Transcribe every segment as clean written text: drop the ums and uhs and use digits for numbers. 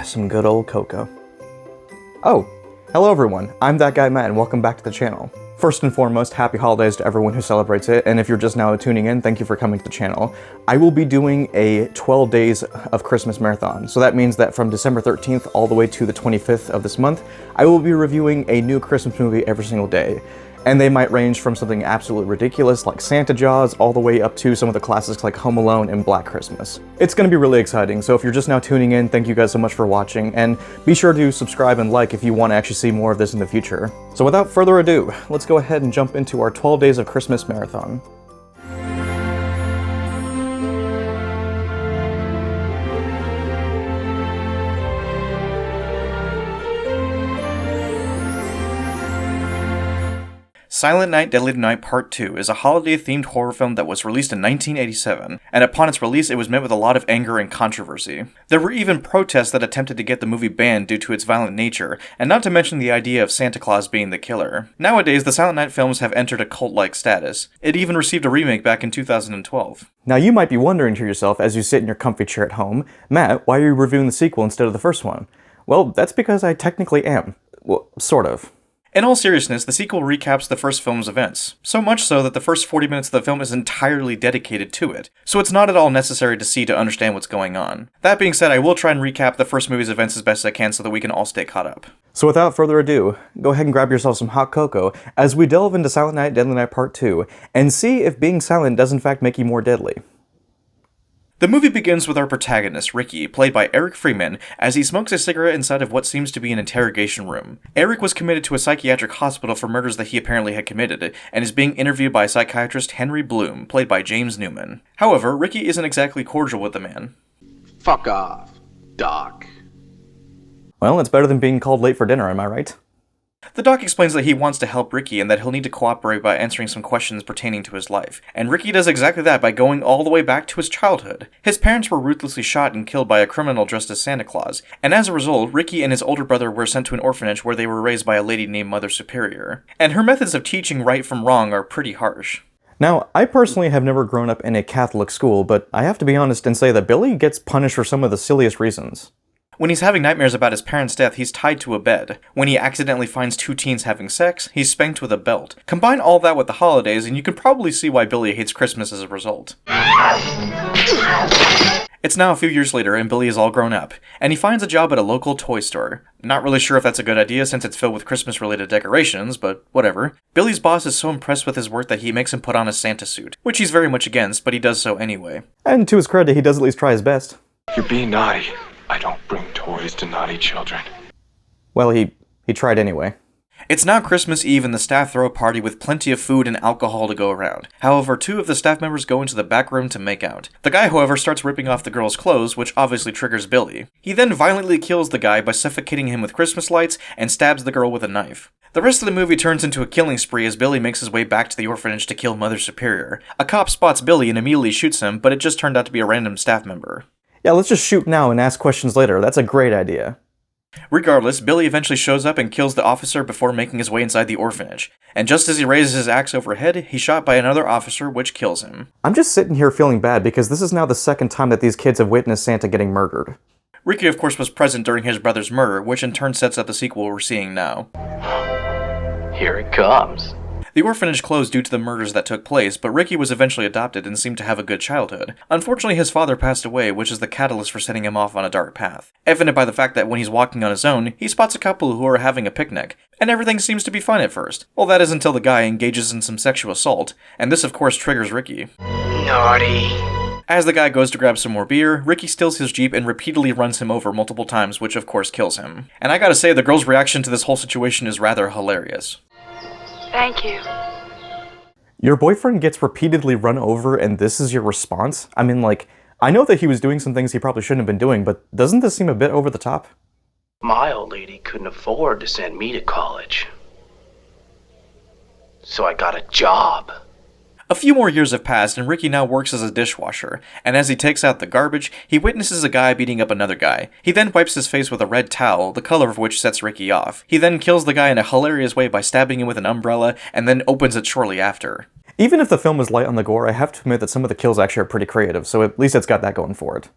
Some good old cocoa. Oh, hello everyone, I'm That Guy Matt and welcome back to the channel. First and foremost, happy holidays to everyone who celebrates it, and if you're just now tuning in, thank you for coming to the channel. I will be doing a 12 days of Christmas marathon, so that means that from December 13th all the way to the 25th of this month, I will be reviewing a new Christmas movie every single day. And they might range from something absolutely ridiculous like Santa Jaws all the way up to some of the classics like Home Alone and Black Christmas. It's going to be really exciting, so if you're just now tuning in, thank you guys so much for watching, and be sure to subscribe and like if you want to actually see more of this in the future. So without further ado, let's go ahead and jump into our 12 Days of Christmas marathon. Silent Night, Deadly Night Part 2 is a holiday-themed horror film that was released in 1987, and upon its release it was met with a lot of anger and controversy. There were even protests that attempted to get the movie banned due to its violent nature, and not to mention the idea of Santa Claus being the killer. Nowadays, the Silent Night films have entered a cult-like status. It even received a remake back in 2012. Now you might be wondering to yourself as you sit in your comfy chair at home, Matt, why are you reviewing the sequel instead of the first one? Well, that's because I technically am. Well, sort of. In all seriousness, the sequel recaps the first film's events, so much so that the first 40 minutes of the film is entirely dedicated to it, so it's not at all necessary to see to understand what's going on. That being said, I will try and recap the first movie's events as best I can so that we can all stay caught up. So without further ado, go ahead and grab yourself some hot cocoa as we delve into Silent Night, Deadly Night Part 2, and see if being silent does in fact make you more deadly. The movie begins with our protagonist, Ricky, played by Eric Freeman, as he smokes a cigarette inside of what seems to be an interrogation room. Eric was committed to a psychiatric hospital for murders that he apparently had committed, and is being interviewed by psychiatrist Henry Bloom, played by James Newman. However, Ricky isn't exactly cordial with the man. Fuck off, Doc. Well, it's better than being called late for dinner, am I right? The doc explains that he wants to help Ricky and that he'll need to cooperate by answering some questions pertaining to his life. And Ricky does exactly that by going all the way back to his childhood. His parents were ruthlessly shot and killed by a criminal dressed as Santa Claus, and as a result, Ricky and his older brother were sent to an orphanage where they were raised by a lady named Mother Superior. And her methods of teaching right from wrong are pretty harsh. Now, I personally have never grown up in a Catholic school, but I have to be honest and say that Billy gets punished for some of the silliest reasons. When he's having nightmares about his parents' death, he's tied to a bed. When he accidentally finds two teens having sex, he's spanked with a belt. Combine all that with the holidays, and you can probably see why Billy hates Christmas as a result. It's now a few years later, and Billy is all grown up, and he finds a job at a local toy store. Not really sure if that's a good idea since it's filled with Christmas-related decorations, but whatever. Billy's boss is so impressed with his work that he makes him put on a Santa suit, which he's very much against, but he does so anyway. And to his credit, he does at least try his best. You're being naughty. I don't bring toys to naughty children. Well, he tried anyway. It's now Christmas Eve and the staff throw a party with plenty of food and alcohol to go around. However, two of the staff members go into the back room to make out. The guy, however, starts ripping off the girl's clothes, which obviously triggers Billy. He then violently kills the guy by suffocating him with Christmas lights and stabs the girl with a knife. The rest of the movie turns into a killing spree as Billy makes his way back to the orphanage to kill Mother Superior. A cop spots Billy and immediately shoots him, but it just turned out to be a random staff member. Yeah, let's just shoot now and ask questions later. That's a great idea. Regardless, Billy eventually shows up and kills the officer before making his way inside the orphanage. And just as he raises his axe overhead, he's shot by another officer, which kills him. I'm just sitting here feeling bad because this is now the second time that these kids have witnessed Santa getting murdered. Ricky, of course, was present during his brother's murder, which in turn sets up the sequel we're seeing now. Here it comes. The orphanage closed due to the murders that took place, but Ricky was eventually adopted and seemed to have a good childhood. Unfortunately, his father passed away, which is the catalyst for setting him off on a dark path. Evident by the fact that when he's walking on his own, he spots a couple who are having a picnic, and everything seems to be fine at first. Well, that is until the guy engages in some sexual assault, and this of course triggers Ricky. Naughty. As the guy goes to grab some more beer, Ricky steals his Jeep and repeatedly runs him over multiple times, which of course kills him. And I gotta say, the girl's reaction to this whole situation is rather hilarious. Thank you. Your boyfriend gets repeatedly run over and this is your response? I mean, like, I know that he was doing some things he probably shouldn't have been doing, but doesn't this seem a bit over the top? My old lady couldn't afford to send me to college. So I got a job. A few more years have passed, and Ricky now works as a dishwasher, and as he takes out the garbage, he witnesses a guy beating up another guy. He then wipes his face with a red towel, the color of which sets Ricky off. He then kills the guy in a hilarious way by stabbing him with an umbrella, and then opens it shortly after. Even if the film was light on the gore, I have to admit that some of the kills actually are pretty creative, so at least it's got that going for it.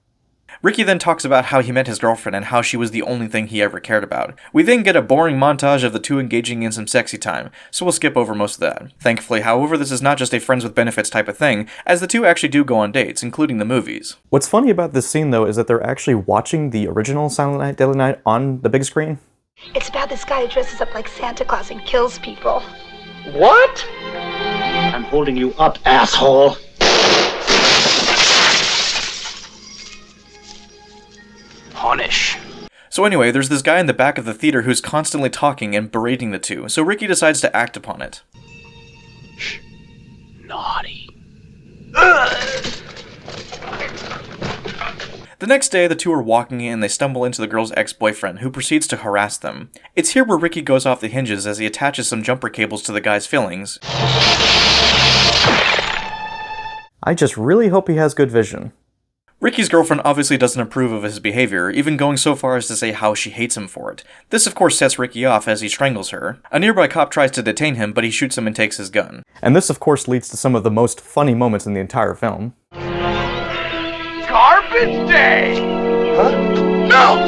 Ricky then talks about how he met his girlfriend and how she was the only thing he ever cared about. We then get a boring montage of the two engaging in some sexy time, so we'll skip over most of that. Thankfully, however, this is not just a friends with benefits type of thing, as the two actually do go on dates, including the movies. What's funny about this scene, though, is that they're actually watching the original Silent Night, Deadly Night on the big screen. It's about this guy who dresses up like Santa Claus and kills people. What? I'm holding you up, asshole. Punish. So anyway, there's this guy in the back of the theater who's constantly talking and berating the two, so Ricky decides to act upon it. Naughty. The next day, the two are walking in and they stumble into the girl's ex-boyfriend, who proceeds to harass them. It's here where Ricky goes off the hinges as he attaches some jumper cables to the guy's fillings. I just really hope he has good vision. Ricky's girlfriend obviously doesn't approve of his behavior, even going so far as to say how she hates him for it. This of course sets Ricky off as he strangles her. A nearby cop tries to detain him, but he shoots him and takes his gun. And this of course leads to some of the most funny moments in the entire film. Garbage day! Huh? No!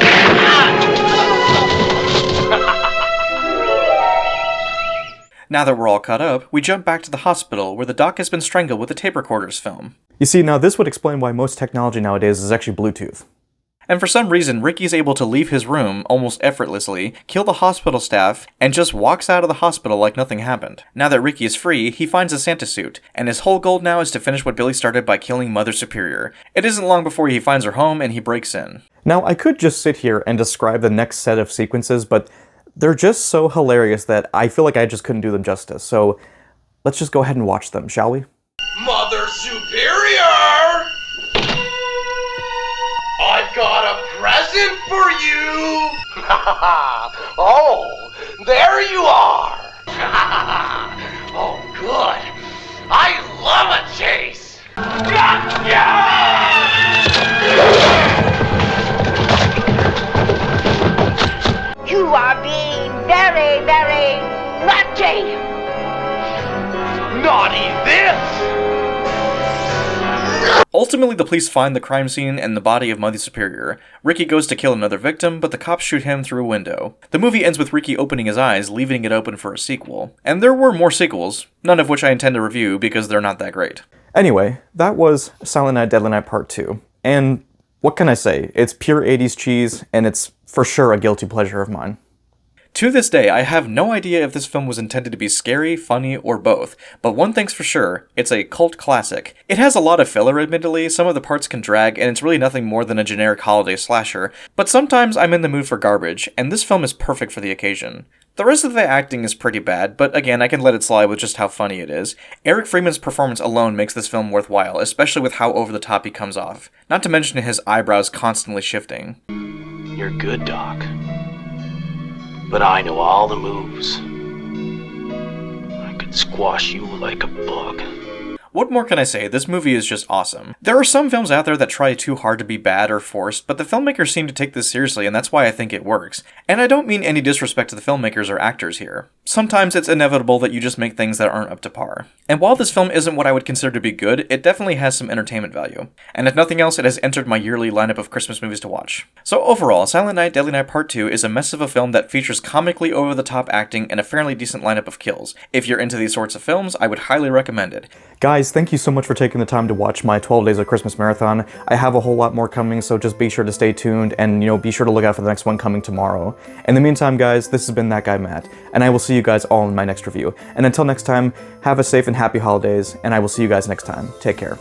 Now that we're all caught up, we jump back to the hospital where the doc has been strangled with a tape recorder's film. You see, now this would explain why most technology nowadays is actually Bluetooth. And for some reason, Ricky's able to leave his room almost effortlessly, kill the hospital staff, and just walks out of the hospital like nothing happened. Now that Ricky is free, he finds a Santa suit, and his whole goal now is to finish what Billy started by killing Mother Superior. It isn't long before he finds her home and he breaks in. Now, I could just sit here and describe the next set of sequences, but they're just so hilarious that I feel like I just couldn't do them justice, so let's just go ahead and watch them, shall we? Mother Superior! I've got a present for you! Oh, there you are! Oh, good. I love a chase! Gotcha! You are being very, very naughty. Naughty this! Ultimately, the police find the crime scene and the body of Mother Superior. Ricky goes to kill another victim, but the cops shoot him through a window. The movie ends with Ricky opening his eyes, leaving it open for a sequel. And there were more sequels, none of which I intend to review because they're not that great. Anyway, that was Silent Night, Deadly Night Part 2. And what can I say? It's pure 80s cheese, and it's for sure a guilty pleasure of mine. To this day, I have no idea if this film was intended to be scary, funny, or both, but one thing's for sure, it's a cult classic. It has a lot of filler admittedly, some of the parts can drag, and it's really nothing more than a generic holiday slasher, but sometimes I'm in the mood for garbage, and this film is perfect for the occasion. The rest of the acting is pretty bad, but again, I can let it slide with just how funny it is. Eric Freeman's performance alone makes this film worthwhile, especially with how over the top he comes off. Not to mention his eyebrows constantly shifting. You're good, Doc. But I know all the moves. I could squash you like a bug. What more can I say? This movie is just awesome. There are some films out there that try too hard to be bad or forced, but the filmmakers seem to take this seriously, and that's why I think it works. And I don't mean any disrespect to the filmmakers or actors here. Sometimes it's inevitable that you just make things that aren't up to par. And while this film isn't what I would consider to be good, it definitely has some entertainment value. And if nothing else, it has entered my yearly lineup of Christmas movies to watch. So overall, Silent Night, Deadly Night Part 2 is a mess of a film that features comically over-the-top acting and a fairly decent lineup of kills. If you're into these sorts of films, I would highly recommend it. Guys, thank you so much for taking the time to watch my 12 Days of Christmas marathon. I have a whole lot more coming, so just be sure to stay tuned and, be sure to look out for the next one coming tomorrow. In the meantime, guys, this has been That Guy Matt, and I will see you guys all in my next review. And until next time, have a safe and happy holidays, and I will see you guys next time. Take care.